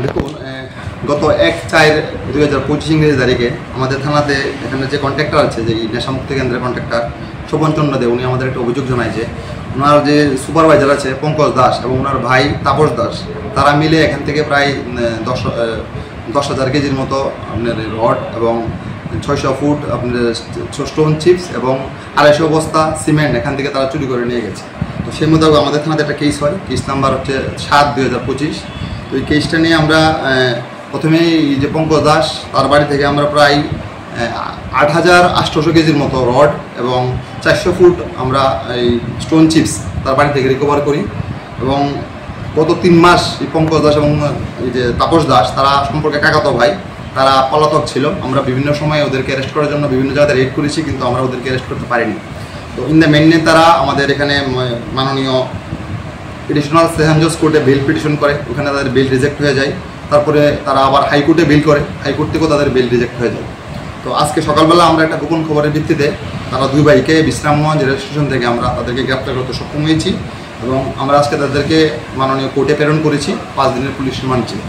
দেখুন, গত 1/4/2025 ইংরেজি তারিখে আমাদের থানাতে এখানে যে কন্ট্রাক্টর আছে, যে নেশামুক্তি কেন্দ্রের কন্ট্রাক্টর শোভনচন্দ্র দে, উনি আমাদের একটা অভিযোগ জানায় যে ওনার যে সুপারভাইজার আছে পঙ্কজ দাস এবং ওনার ভাই তাপস দাস, তারা মিলে এখান থেকে প্রায় 10,000 কেজির মতো আপনার রড এবং 600 ফুট আপনার স্টোন চিপস এবং 250 বস্তা সিমেন্ট এখান থেকে তারা চুরি করে নিয়ে গেছে। তো সেই মোতাবেক আমাদের থানাতে একটা কেস হয়, কেস নাম্বার হচ্ছে 7/2025। তো এই কেসটা নিয়ে আমরা প্রথমেই যে পঙ্কজ দাস, তার বাড়ি থেকে আমরা প্রায় 8,800 কেজির মতো রড এবং 400 ফুট আমরা এই স্টোন চিপস তার বাড়ি থেকে রিকভার করি। এবং গত 3 মাস এই পঙ্কজ দাস এবং এই যে তাপস দাস, তারা সম্পর্কে কাকাতো ভাই, তারা পলাতক ছিল। আমরা বিভিন্ন সময় ওদেরকে অ্যারেস্ট করার জন্য বিভিন্ন জায়গায় রেড করেছি, কিন্তু আমরা ওদেরকে অ্যারেস্ট করতে পারিনি। তো ইন দ্য মেইনে তারা আমাদের এখানে মাননীয় এডিশনাল সেশন জজ কোর্টে বেল পিটিশন করে, ওখানে তাদের বেল রিজেক্ট হয়ে যায়। তারপরে তারা আবার হাইকোর্টে বেল করে, হাইকোর্ট থেকেও তাদের বেল রিজেক্ট হয়ে যায়। তো আজকে সকালবেলা আমরা একটা গোপন খবরের ভিত্তিতে তারা 2 ভাইকে বিশ্রামগঞ্জ রেল স্টেশন থেকে আমরা তাদেরকে গ্রেপ্তার করতে সক্ষম হয়েছি এবং আমরা আজকে তাদেরকে মাননীয় কোর্টে প্রেরণ করেছি 5 দিনের পুলিশ রিমান্ড চেয়ে।